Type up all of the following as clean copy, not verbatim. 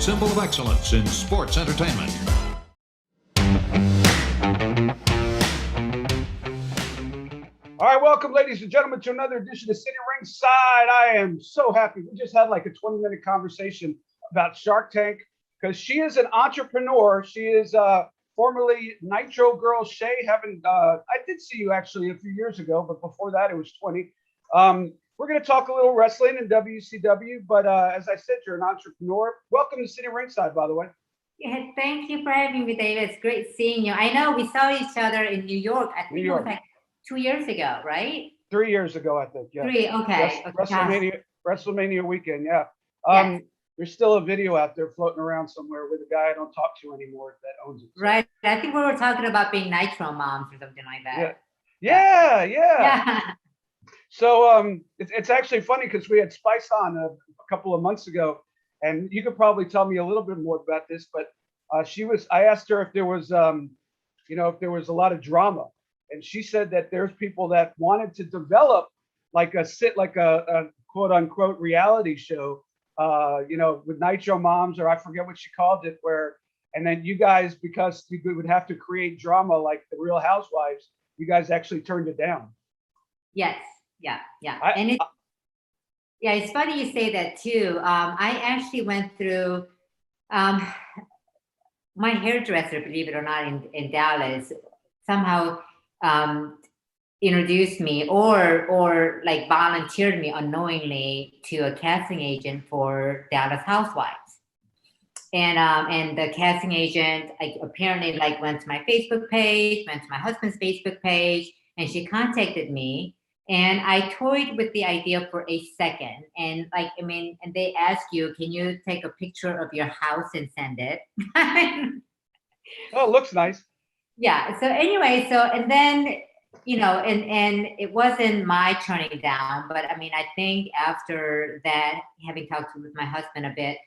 symbol of excellence in sports entertainment. All right, welcome, ladies and gentlemen, to another edition of Sitting Ringside. I am so happy. We just had like a 20-minute conversation about Shark Tank because she is an entrepreneur. She is formerly Nitro Girl Chae. I did see you actually a few years ago, but before that, it was 20. We're going to talk a little wrestling and WCW, but as I said, you're an entrepreneur. Welcome to Sitting Ringside, by the way. Yeah, thank you for having me, David. It's great seeing you. I know we saw each other in New York. I think it was like 2 years ago, right? 3 years ago, I think. Yeah. 3, okay. WrestleMania weekend, yeah. Yes. There's still a video out there floating around somewhere with a guy I don't talk to anymore that owns it. So. Right. I think we were talking about being Nitro moms or something like that. Yeah. So it's actually funny because we had Spice on a couple of months ago, and you could probably tell me a little bit more about this, but I asked her if there was if there was a lot of drama, and she said that there's people that wanted to develop like a quote unquote reality show, with Nitro Moms, or I forget what she called it, and then you guys, because you would have to create drama like the Real Housewives, you guys actually turned it down. Yes. Yeah. It's funny you say that too. I actually went through my hairdresser, believe it or not, in Dallas, somehow introduced me or like volunteered me unknowingly to a casting agent for Dallas Housewives. And the casting agent apparently went to my Facebook page, went to my husband's Facebook page, and she contacted me. And I toyed with the idea for a second. And and they ask you, can you take a picture of your house and send it? Oh, it looks nice. Yeah. So anyway, and then, and it wasn't my turning down, but I think after that, having talked with my husband a bit,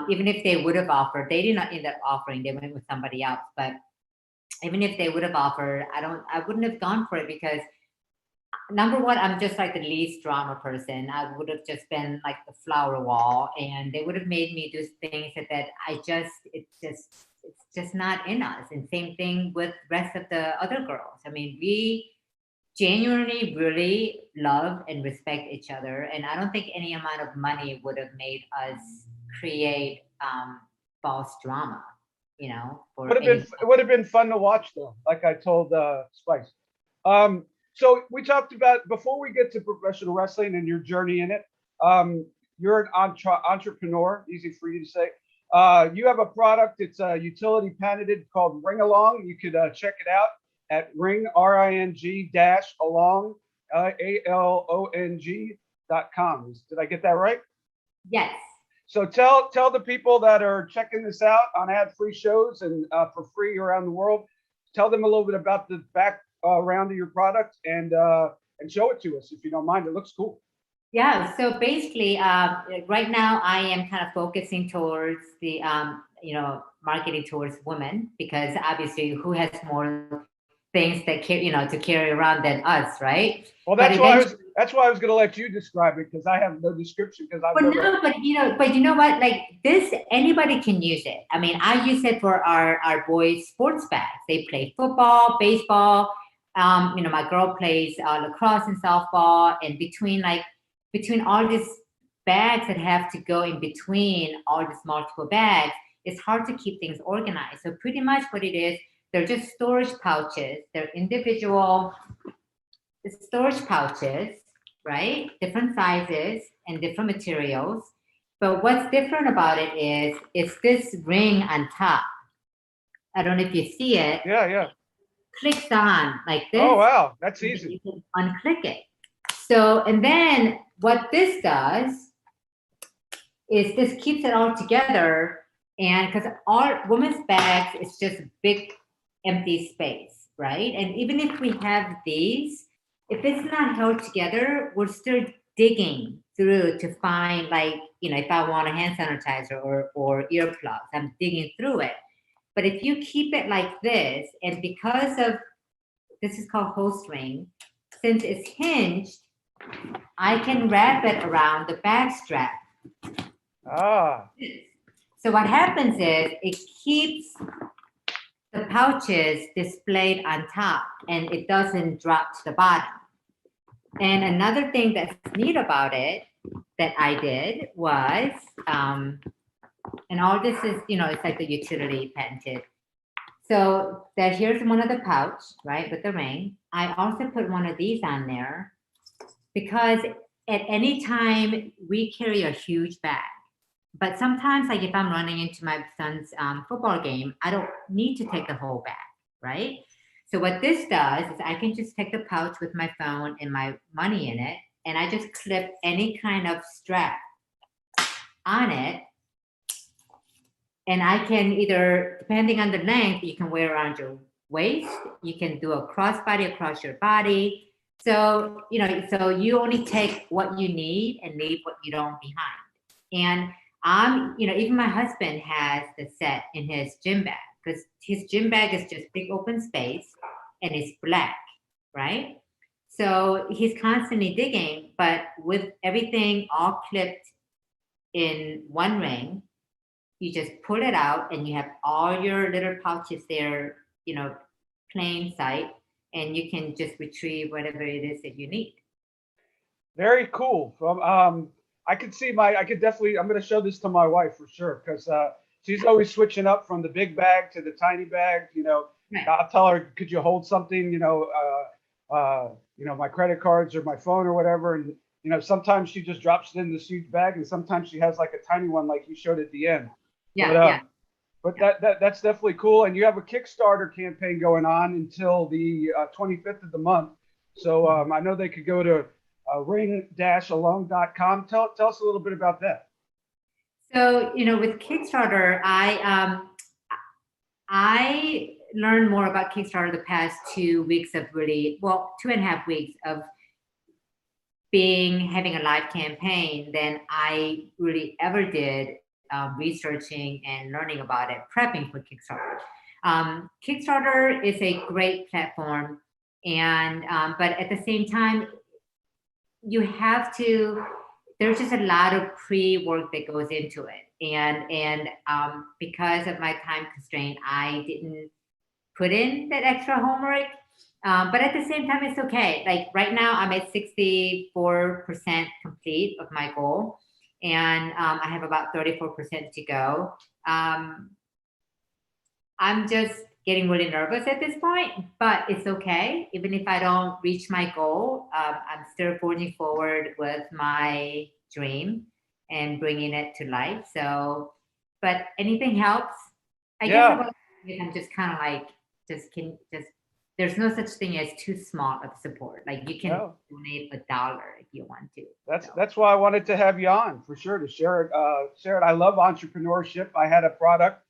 even if they would have offered, they did not end up offering, they went with somebody else. But even if they would have offered, I wouldn't have gone for it because number one, I'm just like the least drama person. I would have just been like the flower wall, and they would have made me do things that it's just not in us. And same thing with the rest of the other girls. We genuinely really love and respect each other. And I don't think any amount of money would have made us create false drama, It would have been fun to watch though, like I told Spice. So we talked about, before we get to professional wrestling and your journey in it, you're an entrepreneur, easy for you to say. You have a product, it's utility patented, called Ring Along. You could check it out at ring-along, ALONG.com. Did I get that right? Yes. So tell the people that are checking this out on ad-free shows and for free around the world, tell them a little bit about the background of your product and show it to us if you don't mind. It looks cool. Yeah. So basically, right now I am kind of focusing towards the marketing towards women, because obviously who has more things that to carry around than us, right? Well, that's why I was going to let you describe it, because I have no description. But you know what? Like this, anybody can use it. I use it for our boys' sports bags. They play football, baseball. My girl plays lacrosse and softball, and between all these bags that have to go in between all these multiple bags, it's hard to keep things organized. So pretty much what it is, they're just storage pouches. They're individual storage pouches, right? Different sizes and different materials. But what's different about it is it's this ring on top. I don't know if you see it. Yeah. Clicks on like this. Oh, wow. That's easy. You can unclick it. So, and then what this does is this keeps it all together. And because all women's bags, it's just big empty space, right? And even if we have these, if it's not held together, we're still digging through to find, if I want a hand sanitizer or earplugs, I'm digging through it. But if you keep it like this, and because of, this is called host ring, since it's hinged, I can wrap it around the bag strap. Ah. So what happens is it keeps the pouches displayed on top and it doesn't drop to the bottom. And another thing that's neat about it that I did was, and all this is, it's like the utility patented. So that here's one of the pouch, right, with the ring. I also put one of these on there because at any time we carry a huge bag. But sometimes, like if I'm running into my son's football game, I don't need to take the whole bag, right? So what this does is I can just take the pouch with my phone and my money in it, and I just clip any kind of strap on it. And I can either, depending on the length, you can wear around your waist, you can do a crossbody across your body. So, so you only take what you need and leave what you don't behind. And even my husband has the set in his gym bag because his gym bag is just big open space and it's black, right? So he's constantly digging, but with everything all clipped in one ring, you just pull it out and you have all your little pouches there, plain sight, and you can just retrieve whatever it is that you need. Very cool. I could definitely, I'm going to show this to my wife for sure, because she's always switching up from the big bag to the tiny bag. Right. I'll tell her, could you hold something, my credit cards or my phone or whatever. And, sometimes she just drops it in this huge bag, and sometimes she has like a tiny one like you showed at the end. Yeah. But that's definitely cool. And you have a Kickstarter campaign going on until the 25th of the month. So I know they could go to ring-alone.com. Tell us a little bit about that. So, with Kickstarter, I learned more about Kickstarter the past 2 weeks of 2.5 weeks of having a live campaign than I really ever did researching and learning about it, prepping for Kickstarter. Kickstarter is a great platform, and but at the same time, there's just a lot of pre-work that goes into it. And because of my time constraint, I didn't put in that extra homework. But at the same time, it's okay. Like right now, I'm at 64% complete of my goal. And I have about 34% to go. I'm just getting really nervous at this point, but it's okay. Even if I don't reach my goal, I'm still forging forward with my dream and bringing it to life. So, but anything helps. I guess I'm just kind of like, there's no such thing as too small of support. Like you can donate $1 if you want to. That's why I wanted to have you on for sure to share it. I love entrepreneurship. I had a product.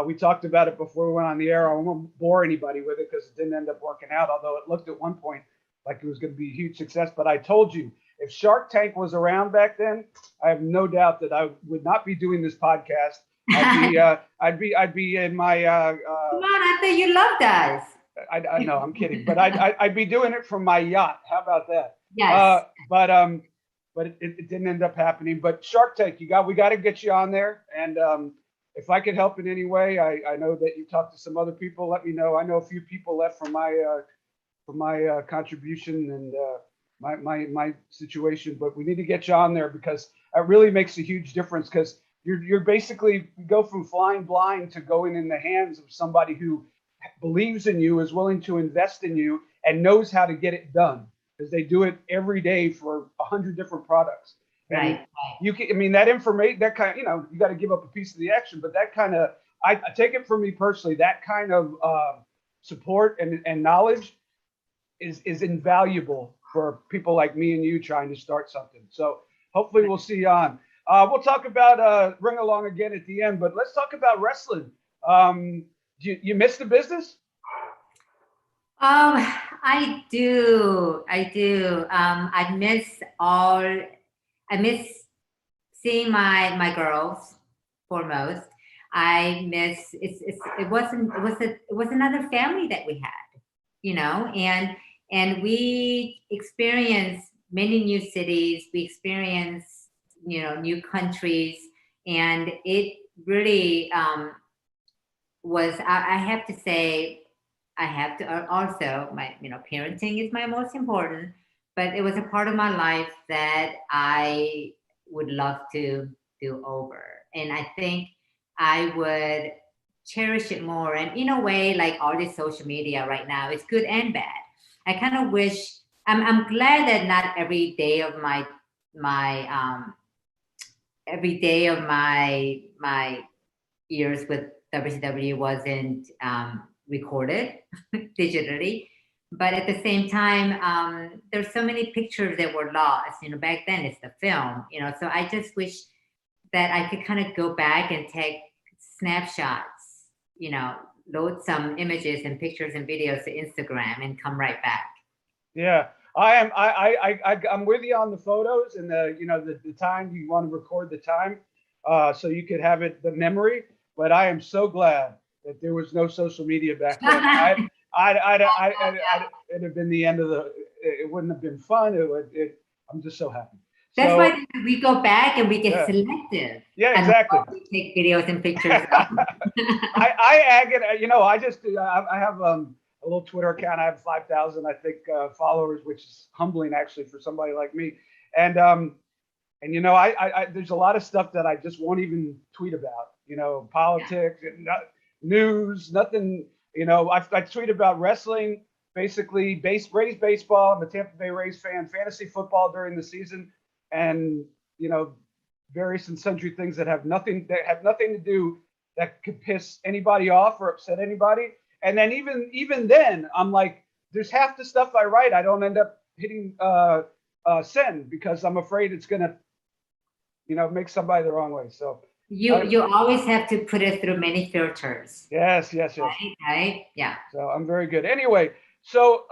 We talked about it before we went on the air. I won't bore anybody with it because it didn't end up working out, although it looked at one point like it was going to be a huge success. But I told you, if Shark Tank was around back then, I have no doubt that I would not be doing this podcast. I'd be in my. Come on, I thought you loved us. I know, I'm kidding, but I'd be doing it from my yacht. How about that? Yes. But it didn't end up happening. But Shark Tank, we got to get you on there. And if I could help in any way, I know that you talked to some other people. Let me know. I know a few people left from my contribution and my situation, but we need to get you on there because it really makes a huge difference. Because you're basically go from flying blind to going in the hands of somebody who believes in you, is willing to invest in you, and knows how to get it done because they do it every day for 100 different products. And right. You can, that information, that kind of, you got to give up a piece of the action, but that kind of, I take it from me personally, that kind of support and knowledge is invaluable for people like me and you trying to start something. So hopefully we'll see you on. We'll talk about Ring Along again at the end, but let's talk about wrestling. You miss the business? I do. I miss seeing my girls foremost. I miss it was another family that we had, and we experienced many new cities. We experienced, new countries, and it really was, I have to say, I have to also, my, parenting is my most important, but it was a part of my life that I would love to do over. And I think I would cherish it more. And in a way, like all this social media right now, it's good and bad. I kind of wish, I'm glad that not every day of my every day of my years with WCW wasn't recorded digitally. But at the same time, there's so many pictures that were lost. Back then it's the film. So I just wish that I could kind of go back and take snapshots. Load some images and pictures and videos to Instagram and come right back. Yeah, I'm with you on the photos and the time you want to record the time, so you could have the memory. But I am so glad that there was no social media back then. It'd have been the end of it wouldn't have been fun. I'm just so happy. That's why we go back and we get selective. Yeah, exactly. We take videos and pictures. I have a little Twitter account. I have 5,000, I think, followers, which is humbling actually for somebody like me. And there's a lot of stuff that I just won't even tweet about. Politics, and news, nothing. I tweet about wrestling, basically Rays baseball. I'm a Tampa Bay Rays fan. Fantasy football during the season, and various and sundry things that have nothing to do that could piss anybody off or upset anybody. And then even then, I'm like, there's half the stuff I write, I don't end up hitting send because I'm afraid it's gonna, make somebody the wrong way. So you always have to put it through many filters. Yes. Right? Yeah. So I'm very good. Anyway, so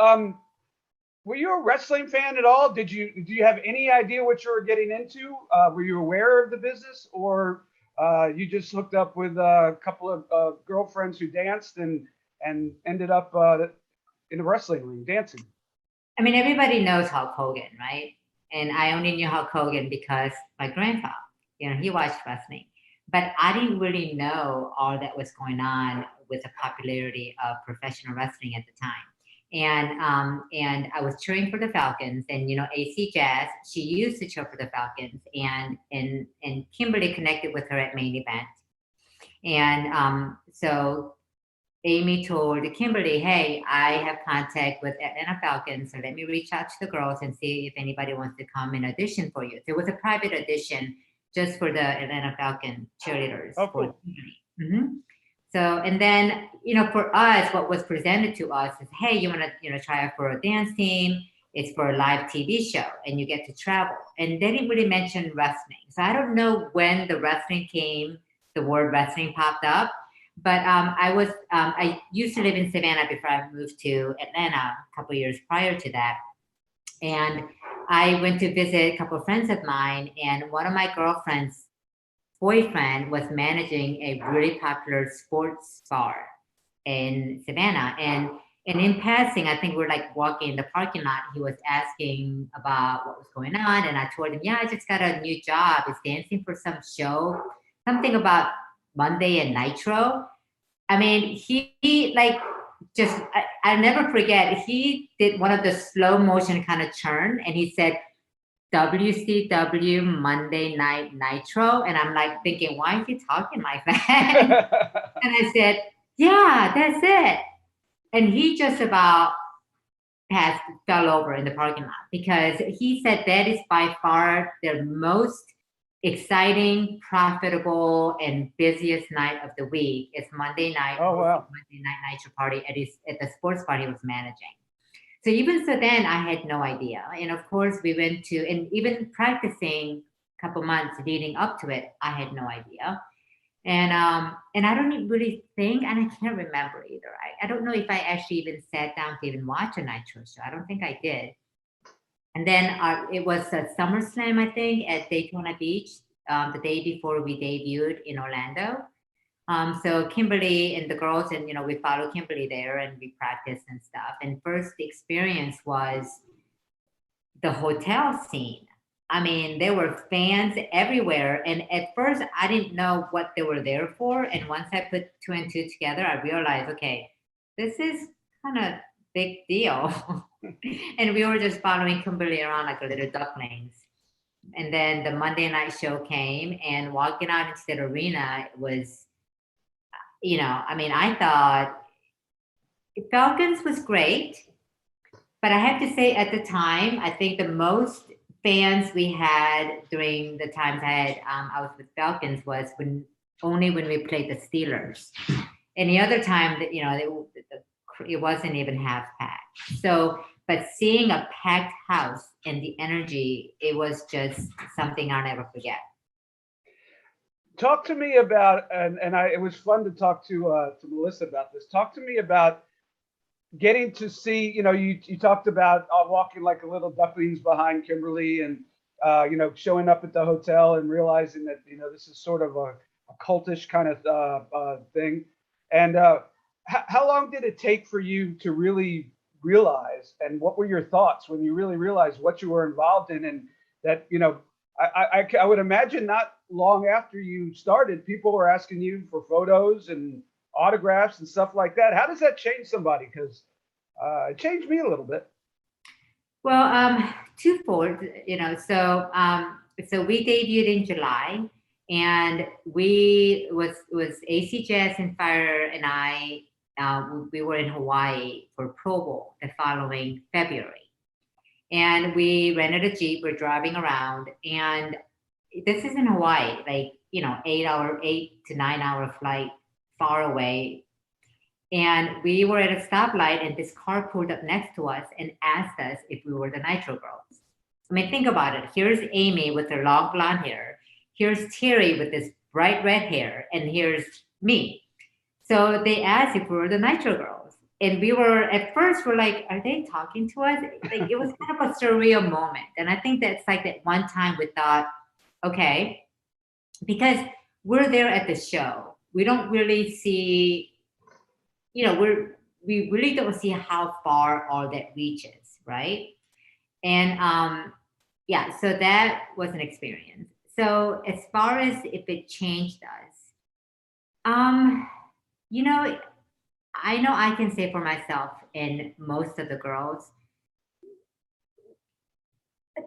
were you a wrestling fan at all? Do you have any idea what you were getting into? Were you aware of the business, or you just hooked up with a couple of girlfriends who danced and ended up in a wrestling ring dancing? I mean, everybody knows Hulk Hogan, right? And I only knew Hulk Hogan because my grandpa, he watched wrestling. But I didn't really know all that was going on with the popularity of professional wrestling at the time. And I was cheering for the Falcons, and AC Jazz, she used to cheer for the Falcons, and Kimberly connected with her at Main Event. And so Amy told Kimberly, hey, I have contact with Atlanta Falcons, so let me reach out to the girls and see if anybody wants to come and audition for you. So it was a private audition just for the Atlanta Falcon cheerleaders. Oh, cool. Mm-hmm. So, and then, for us, what was presented to us is, hey, you want to, try out for a dance team. It's for a live TV show and you get to travel. And they didn't really mention wrestling. So I don't know when the wrestling came, the word wrestling popped up. But I used to live in Savannah before I moved to Atlanta a couple of years prior to that. And I went to visit a couple of friends of mine, and one of my girlfriend's boyfriend was managing a really popular sports bar in Savannah. And in passing, I think we're like walking in the parking lot. He was asking about what was going on. And I told him, yeah, I just got a new job. It's dancing for some show, something about Monday and Nitro. I mean, he like just, I'll never forget, he did one of the slow motion kind of churn, and he said, WCW Monday Night Nitro. And I'm like thinking, why is he talking like that? And I said, yeah, that's it. And he just about fell over in the parking lot, because he said that is by far the most exciting, profitable, and busiest night of the week. It's Monday night. Oh, wow. Monday Night Nitro party at the sports party he was managing. So even so then I had no idea. And of course we went to, and even practicing a couple months leading up to it, I had no idea. And I don't really think, and I can't remember either. I don't know if I actually even sat down to even watch a Nitro show. I don't think I did. And then it was a SummerSlam, I think, at Daytona Beach, the day before we debuted in Orlando. So Kimberly and the girls, and we followed Kimberly there and we practiced and stuff. And first experience was the hotel scene. I mean, there were fans everywhere. And at first, I didn't know what they were there for. And once I put two and two together, I realized, okay, this is kind of big deal. And we were just following Kimberly around like a little ducklings. And then the Monday night show came, and walking out into that arena was, I mean, I thought Falcons was great. But I have to say, at the time, I think the most fans we had during the times I was with Falcons was only when we played the Steelers. Any other time that it wasn't even half packed. So, but seeing a packed house and the energy, it was just something I'll never forget. Talk to me about, it was fun to talk to Melissa about this. Talk to me about getting to see, you talked about walking like a little ducklings behind Kimberly, and showing up at the hotel and realizing that this is sort of a cultish kind of thing. And how long did it take for you to really realize, and what were your thoughts when you really realized what you were involved in? And that I would imagine not long after you started, people were asking you for photos and autographs and stuff like that. How does that change somebody? Because it changed me a little bit. Well, twofold, so we debuted in July, and we was AC Jazz and Fire and I, we were in Hawaii for Pro Bowl the following February. And we rented a Jeep, we're driving around, and this is in Hawaii, like, 8 to 9 hour flight far away. And we were at a stoplight, and this car pulled up next to us and asked us if we were the Nitro Girls. I mean, think about it. Here's Amy with her long blonde hair. Here's Terry with this bright red hair. And here's me. So they asked if we were the Nitro Girls. And we were, at first, we're like, are they talking to us? Like, it was kind of a surreal moment. And I think that's like that one time we thought, okay, because we're there at the show. We don't really see, we really don't see how far all that reaches, right? And so that was an experience. So as far as if it changed us, I know I can say for myself and most of the girls,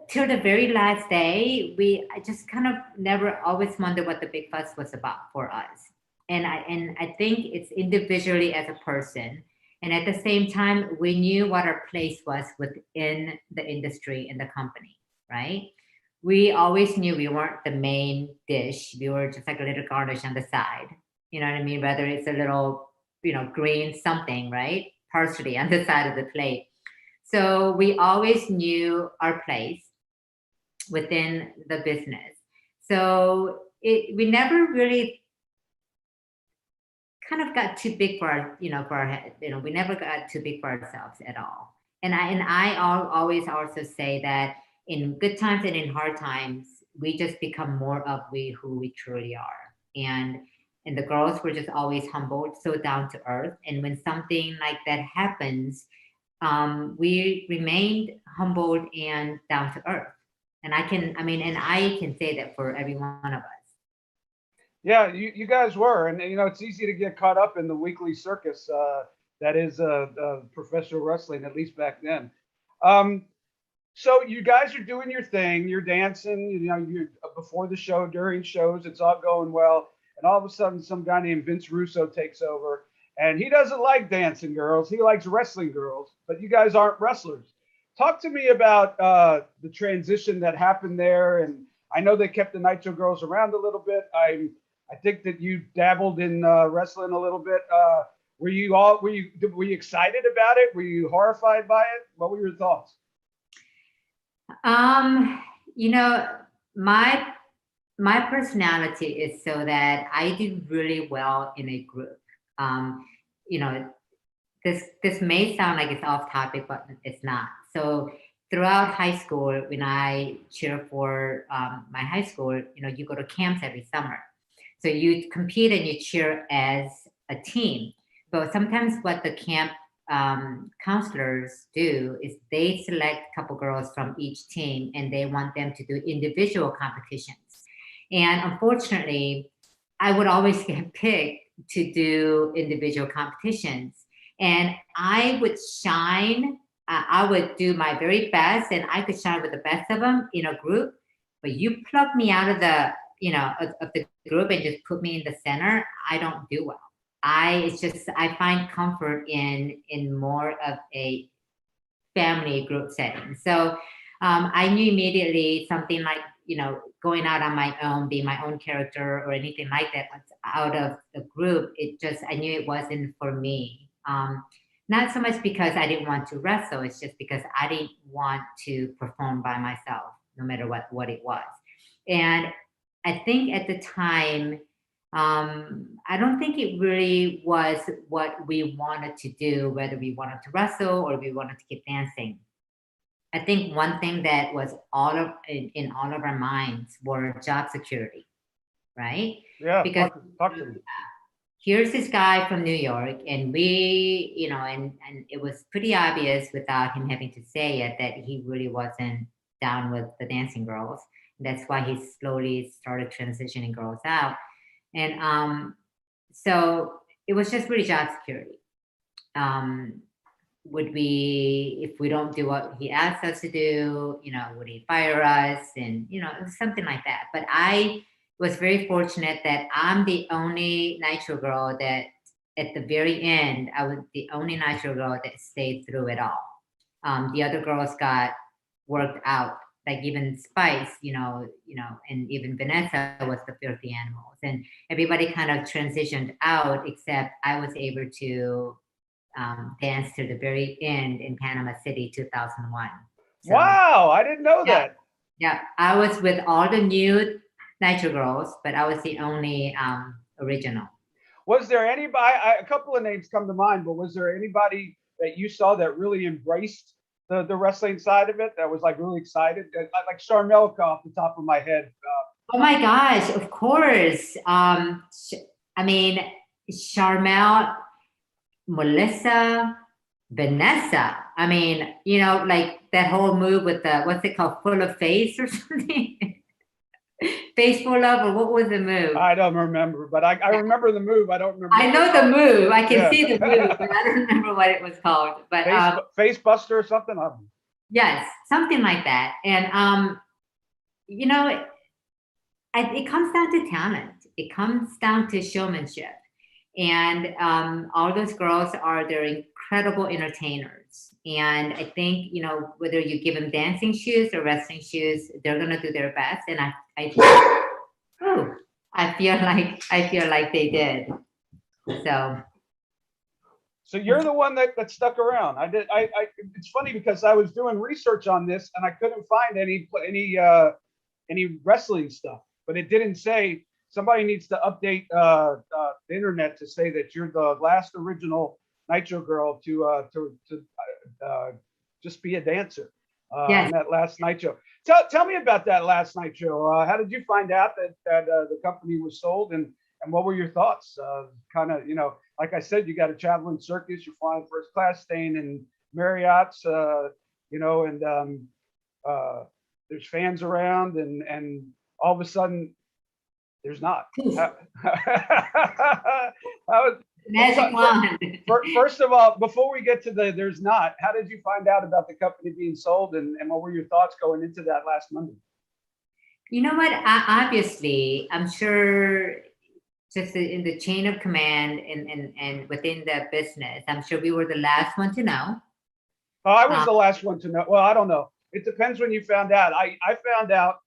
till the very last day, I just kind of never always wondered what the big fuss was about for us. And I think it's individually as a person. And at the same time, we knew what our place was within the industry and the company, right? We always knew we weren't the main dish. We were just like a little garnish on the side. You know what I mean? Whether it's a little, green something, right? Parsley on the side of the plate. So we always knew our place within the business. So we never really kind of got too big for our, for our head. We never got too big for ourselves at all. And I always also say that in good times and in hard times, we just become more of who we truly are. And the girls were just always humbled, so down to earth. And when something like that happens, we remained humbled and down to earth. And I can say that for every one of us. Yeah, you guys were. And it's easy to get caught up in the weekly circus that is professional wrestling, at least back then. So you guys are doing your thing. You're dancing, you're before the show, during shows, it's all going well. And all of a sudden, some guy named Vince Russo takes over, and he doesn't like dancing girls. He likes wrestling girls, but you guys aren't wrestlers. Talk to me about the transition that happened there. And I know they kept the Nitro Girls around a little bit. I think that you dabbled in wrestling a little bit. Were you excited about it? Were you horrified by it? What were your thoughts? My personality is so that I do really well in a group. This may sound like it's off topic, but it's not. So throughout high school, when I cheer for my high school, you go to camps every summer. So you compete and you cheer as a team. But sometimes what the camp counselors do is they select a couple girls from each team and they want them to do individual competitions. And unfortunately, I would always get picked to do individual competitions. And I would shine. I would do my very best, and I could shine with the best of them in a group. But you pluck me out of the, of the group and just put me in the center, I don't do well. I find comfort in more of a family group setting. So I knew immediately something like, going out on my own, being my own character or anything like that out of the group, I knew it wasn't for me. Not so much because I didn't want to wrestle, it's just because I didn't want to perform by myself, no matter what it was. And I think at the time, I don't think it really was what we wanted to do, whether we wanted to wrestle or we wanted to keep dancing. I think one thing that was in all of our minds were job security, right? Yeah, because talk to me. Here's this guy from New York, and we, and it was pretty obvious without him having to say it that he really wasn't down with the dancing girls. That's why he slowly started transitioning girls out. And so it was just really job security. If we don't do what he asked us to do, would he fire us? And, it was something like that. But I was very fortunate that I'm the only Nitro girl that at the very end, I was the only Nitro girl that stayed through it all. The other girls got worked out, like even Spice, and even Vanessa was the filthy animals. And everybody kind of transitioned out, except I was able to dance to the very end in Panama City, 2001. So, wow, I didn't know that. Yeah, I was with all the new Nitro girls, but I was the only original. Was there anybody, a couple of names come to mind, but was there anybody that you saw that really embraced the wrestling side of it, that was like really excited? Like Charmelka off the top of my head. Oh my gosh, of course. Charmel, Melissa, Vanessa. Like that whole move with the, what's it called, full of face or something? Face full of, or what was the move? I don't remember, but I remember the move. I don't remember. I know the move. I can see the move, but I don't remember what it was called. But face buster or something. Yes, something like that. And it comes down to talent. It comes down to showmanship. And all those girls they're incredible entertainers. And I think, whether you give them dancing shoes or wrestling shoes, they're gonna do their best. And I feel like they did. So you're the one that stuck around. It's funny because I was doing research on this and I couldn't find any wrestling stuff, but it didn't say. Somebody needs to update the internet to say that you're the last original Nitro girl to just be a dancer on that last Nitro. Tell me about that last Nitro. How did you find out that the company was sold, and what were your thoughts? Like I said, you got a traveling circus. You're flying first class, staying in Marriott's, and there's fans around, and all of a sudden. There's not. Magic wand. First of all, before we get to there's not, how did you find out about the company being sold, and what were your thoughts going into that last Monday? You know what? Obviously, I'm sure just in the chain of command and within the business, I'm sure we were the last one to know. Oh, I was the last one to know. Well, I don't know. It depends when you found out. I found out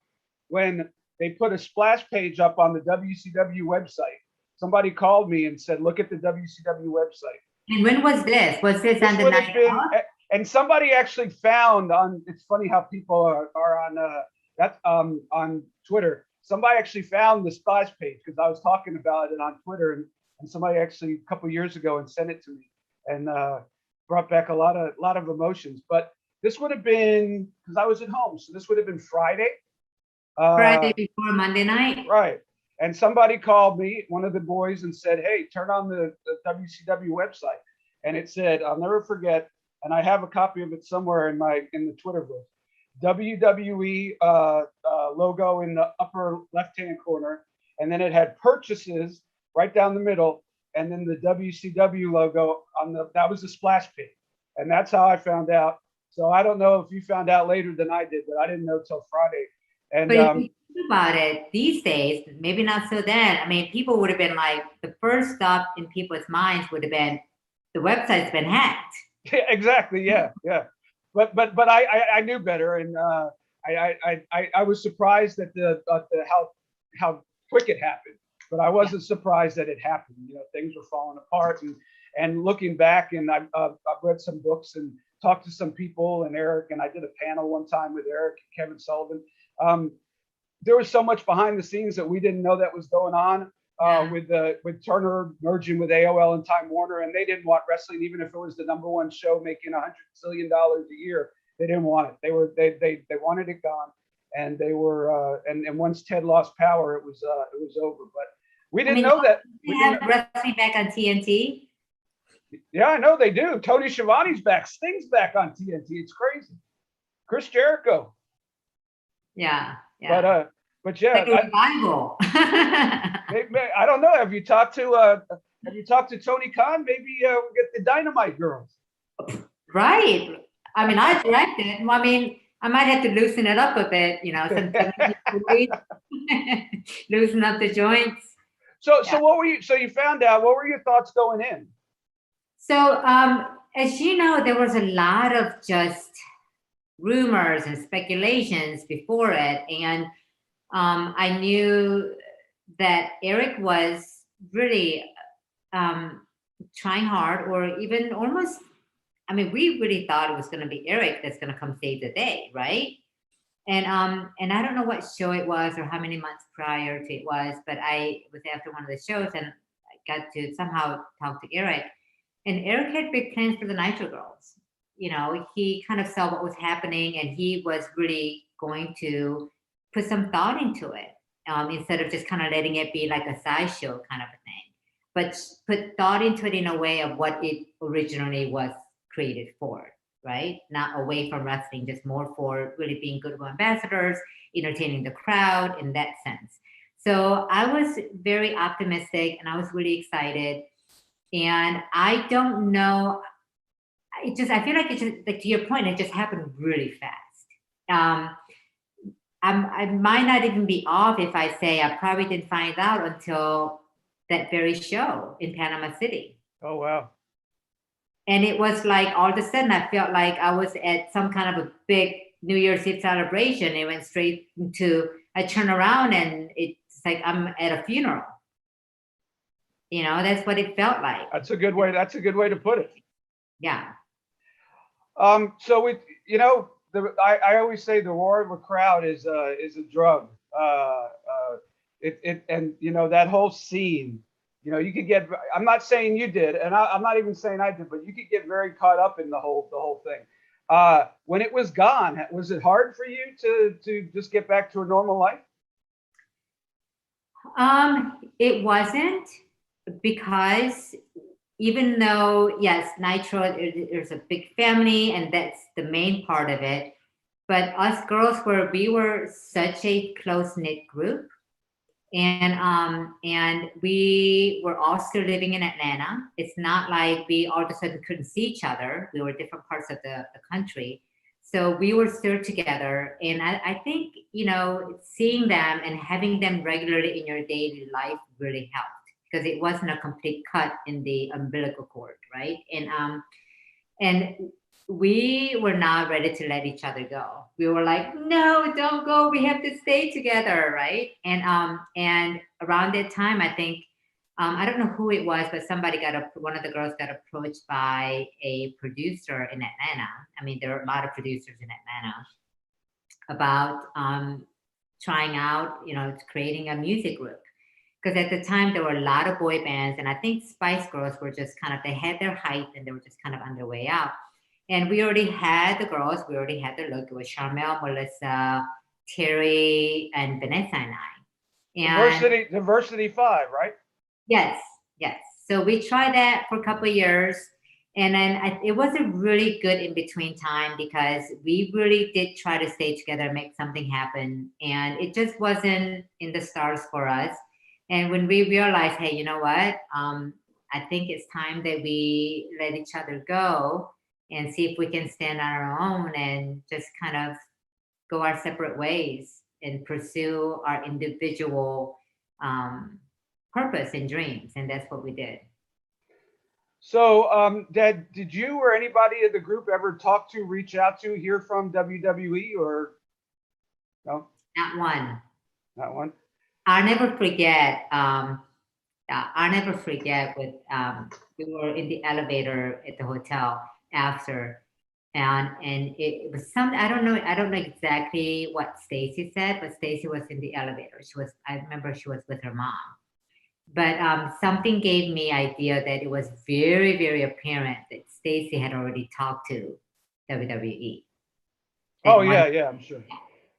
when they put a splash page up on the WCW website. Somebody called me and said, look at the WCW website. And when was this? Was this on the night off? And somebody actually found it's funny how people are on Twitter. Somebody actually found the splash page because I was talking about it on Twitter, and somebody actually a couple of years ago and sent it to me, and brought back a lot of emotions. But this would have been, because I was at home, so this would have been Friday. Friday before Monday night. Right. And somebody called me, one of the boys, and said, hey, turn on the WCW website. and it said, I'll never forget, and I have a copy of it somewhere in the Twitter book. WWE logo in the upper left-hand corner, and then it had purchases right down the middle, and then the WCW logo that was the splash page, and that's how I found out. So I don't know if you found out later than I did, but I didn't know till Friday. And but if you think about it, these days, maybe not so then. I mean, people would have been like, the first thought in people's minds would have been, the website's been hacked. Yeah, exactly. Yeah. But I knew better, and I was surprised at how quick it happened. But I wasn't surprised that it happened. You know, things were falling apart, and looking back, and I've read some books and talked to some people, and Eric, and I did a panel one time with Eric and Kevin Sullivan. There was so much behind the scenes that we didn't know that was going on. With Turner merging with AOL and Time Warner, and they didn't want wrestling, even if it was the #1 show making $100 zillion a year. They didn't want it. They wanted it gone, and they were and once Ted lost power, it was over. But we didn't know that. They have wrestling back on TNT. Yeah, I know they do. Tony Schiavone's back. Sting's back on TNT. It's crazy. Chris Jericho. Yeah. But yeah, revival. I don't know. Have you talked to Tony Khan? Maybe we'll get the Dynamite Girls. Right. I mean, I directed. I mean, I might have to loosen it up a bit. You know, loosen up the joints. So what were you? So you found out. What were your thoughts going in? So as you know, there was a lot of just rumors and speculations before it, and I knew that Eric was really trying hard, or even almost, I mean, we really thought it was going to be Eric that's going to come save the day, right? And I don't know what show it was or how many months prior to it was, but I was after one of the shows and I got to somehow talk to Eric. And Eric had big plans for the Nitro Girls. You know, he kind of saw what was happening, and he was really going to put some thought into it, instead of just kind of letting it be like a sideshow kind of a thing, but put thought into it in a way of what it originally was created for, right? Not away from wrestling, just more for really being goodwill ambassadors, entertaining the crowd in that sense. So I was very optimistic, and I was really excited. And I don't know, I feel like it just, like to your point, it just happened really fast. I might not even be off if I say I probably didn't find out until that very show in Panama City. Oh, wow. And it was like, all of a sudden, I felt like I was at some kind of a big New Year's Eve celebration. It went straight into, I turn around and it's like I'm at a funeral. You know, that's what it felt like. That's a good way to put it. Yeah. So we, you know, I always say the roar of a crowd is a drug. And you know, that whole scene, you know, you could get, I'm not saying you did, and I'm not even saying I did, but you could get very caught up in the whole thing. When it was gone, was it hard for you to just get back to a normal life? It wasn't, because even though, yes, Nitro, there's a big family, and that's the main part of it. But us girls we were such a close-knit group. And we were all still living in Atlanta. It's not like we all of a sudden couldn't see each other. We were different parts of the country. So we were still together. And I think, you know, seeing them and having them regularly in your daily life really helped, because it wasn't a complete cut in the umbilical cord, right? And we were not ready to let each other go. We were like, no, don't go. We have to stay together, right? And around that time, I think, I don't know who it was, but one of the girls got approached by a producer in Atlanta. I mean, there are a lot of producers in Atlanta about trying out, you know, creating a music group. Because at the time, there were a lot of boy bands, and I think Spice Girls were just kind of, they had their height and they were just kind of on their way out. And we already had the girls, we already had the look. It was Charmel, Melissa, Terry, and Vanessa and I. And Diversity 5, right? Yes. So we tried that for a couple of years. And then it was a really good in between time because we really did try to stay together, make something happen. And it just wasn't in the stars for us. And when we realized, hey, you know what? I think it's time that we let each other go and see if we can stand on our own and just kind of go our separate ways and pursue our individual purpose and dreams. And that's what we did. So, did you or anybody in the group ever reach out to, hear from WWE or no? Not one. Not one. I'll never forget. I'll never forget with we were in the elevator at the hotel after, and it was some I don't know exactly what Stacy said, but Stacy was in the elevator. I remember she was with her mom. But something gave me idea that it was very, very apparent that Stacy had already talked to WWE. Oh yeah, I'm sure.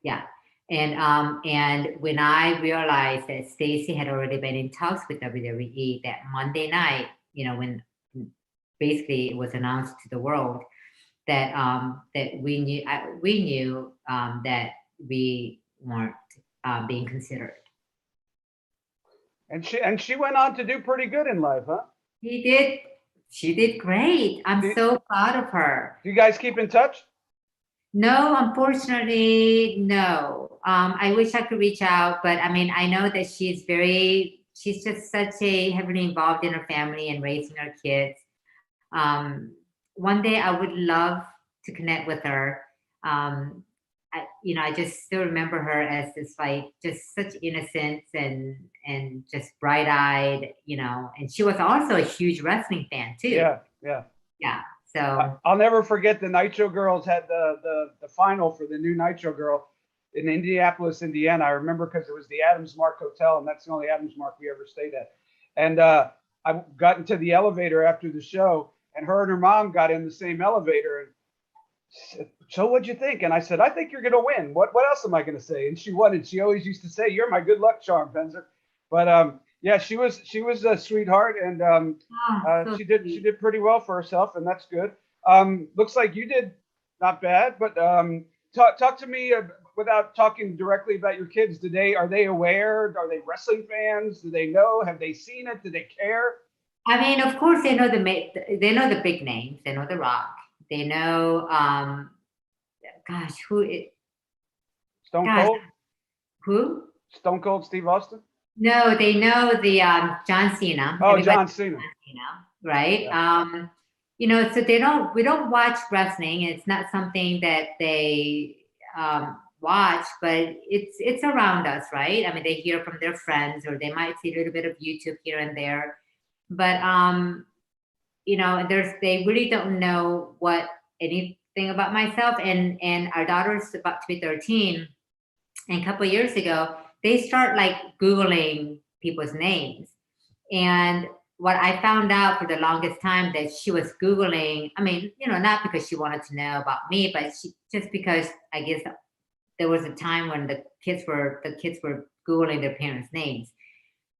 Yeah, and when I realized that Stacy had already been in talks with WWE that Monday night, when basically it was announced to the world that that we knew that we weren't being considered. And she went on to do pretty good in life, huh? She did great. I'm so proud of her. Do you guys keep in touch? No, unfortunately, no. I wish I could reach out, but I mean, I know that she's just such a heavily involved in her family and raising her kids. One day I would love to connect with her. I just still remember her as this just such innocence and just bright-eyed, and she was also a huge wrestling fan too. Yeah. So I'll never forget the Nitro Girls had the final for the new Nitro Girl in Indianapolis, Indiana. I remember because it was the Adams Mark Hotel, and that's the only Adams Mark we ever stayed at. And I got into the elevator after the show, and her and her mom got in the same elevator and said, so what'd you think? And I said, I think you're going to win. What else am I going to say? And she won. And she always used to say, you're my good luck charm, Penzer. But yeah, she was a sweetheart, and she did pretty well for herself, and that's good. Looks like you did not bad, but talk to me without talking directly about your kids. Are they aware? Are they wrestling fans? Do they know? Have they seen it? Do they care? I mean, of course, they know the big names. They know The Rock. They know, Stone Cold? Who? Stone Cold Steve Austin? No, they know the John Cena. Oh, John Cena. Right? Yeah. So we don't watch wrestling. It's not something that they watch, but it's around us, right? I mean, they hear from their friends, or they might see a little bit of YouTube here and there. But they really don't know anything about myself. And our daughter's about to be 13. And a couple of years ago, they start Googling people's names. And what I found out for the longest time that she was Googling, I mean, not because she wanted to know about me, but just because I guess there was a time when the kids were Googling their parents' names.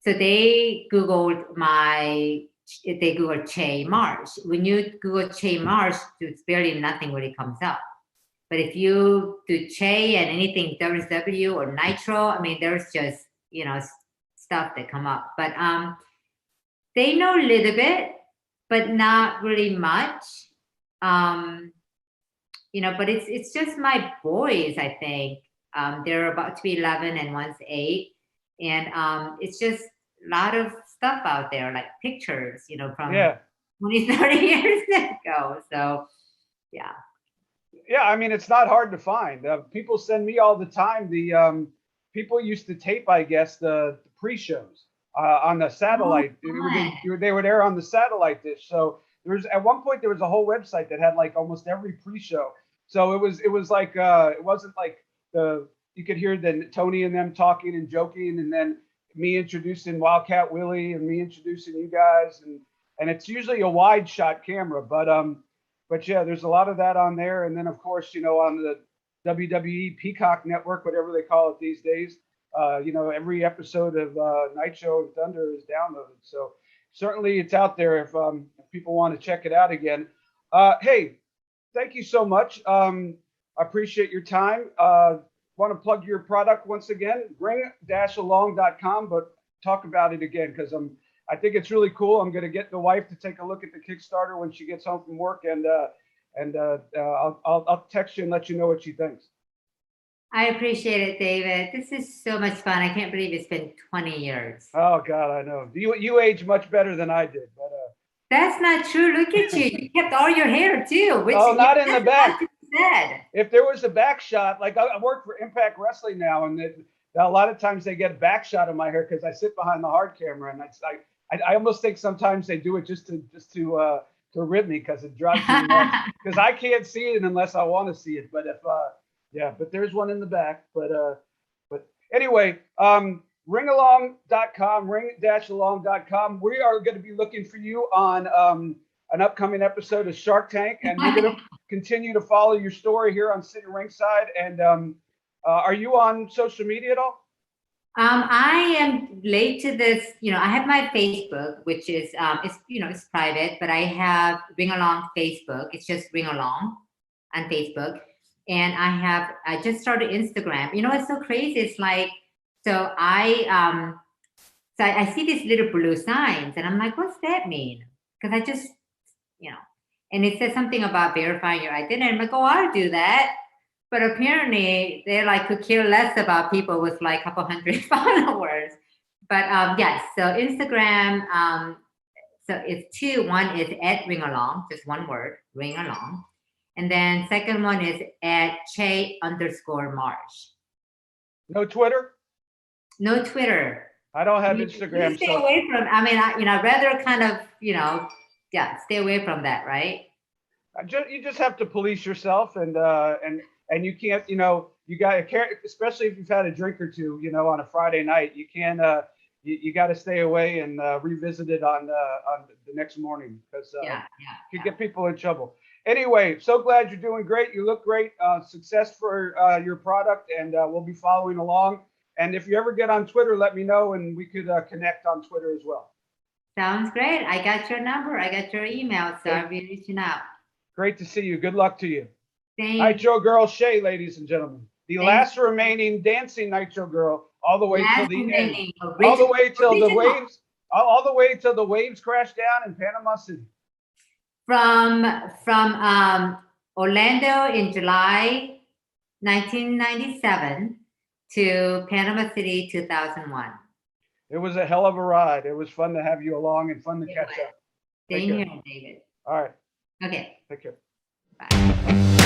So they Googled Chae Marsh. When you Google Chae Marsh, there's barely nothing really comes up. But if you do Chae and anything WCW or Nitro, I mean, there's just, stuff that come up. But they know a little bit, but not really much. But it's just my boys, I think. They're about to be 11 and one's 8. And it's just a lot of stuff out there, like pictures, from 20, 30 years ago. So, yeah. Yeah, I mean, it's not hard to find. People send me all the time. People used to tape, I guess, the pre-shows on the satellite. They would air on the satellite dish. So at one point there was a whole website that had almost every pre-show. So it was like it wasn't like you could hear Tony and them talking and joking, and then me introducing Wildcat Willie and me introducing you guys, and it's usually a wide shot camera, but yeah, there's a lot of that on there. And then of course, on the WWE Peacock Network, whatever they call it these days, every episode of Nitro and Thunder is downloaded. So certainly it's out there if people want to check it out again. Hey, thank you so much. I appreciate your time. Want to plug your product once again, ring-along.com, but talk about it again because I think it's really cool. I'm going to get the wife to take a look at the Kickstarter when she gets home from work, and I'll text you and let you know what she thinks. I appreciate it, David. This is so much fun. I can't believe it's been 20 years. Oh God, I know. You age much better than I did, but that's not true. Look at you. You kept all your hair too. Which, oh, not in the back. Said. If there was a back shot, like I work for Impact Wrestling now, and a lot of times they get a back shot of my hair because I sit behind the hard camera, and I almost think sometimes they do it just to rip me because it drives me nuts because I can't see it unless I want to see it. But but there's one in the back. But anyway, ringalong.com, ring-along.com. We are going to be looking for you on an upcoming episode of Shark Tank, and we're going to continue to follow your story here on Sitting Ringside. And are you on social media at all? I am late to this. I have my Facebook, which is it's private, but I have Ring Along Facebook. It's just Ring Along on Facebook, and I just started Instagram. It's so crazy. It's like I see these little blue signs, and I'm like, what's that mean? Because I just and it says something about verifying your identity. I'm like, oh, I'll do that. But apparently they could care less about people with a couple hundred followers. But yes, so Instagram, so it's two. One is at Ring Along, just one word, Ring Along. And then second one is at Chae_Marsh. No Twitter? No Twitter. I don't have Instagram. Stay away from, I'd rather kind of, stay away from that, right? You just have to police yourself, and you can't, you got to care, especially if you've had a drink or two, on a Friday night. You can't, you got to stay away and revisit it on the next morning because you could get people in trouble. Anyway, so glad you're doing great. You look great. Success for your product, and we'll be following along. And if you ever get on Twitter, let me know, and we could connect on Twitter as well. Sounds great. I got your number. I got your email, so I'll be reaching out. Great to see you. Good luck to you. Thanks. Nitro Girl Chae, ladies and gentlemen. The last remaining dancing Nitro Girl, all the way till the end. All the way till the waves crash down in Panama City. From Orlando in July 1997 to Panama City 2001. It was a hell of a ride. It was fun to have you along and fun to catch up. Stay here, David. All right. Okay. Take care. Bye.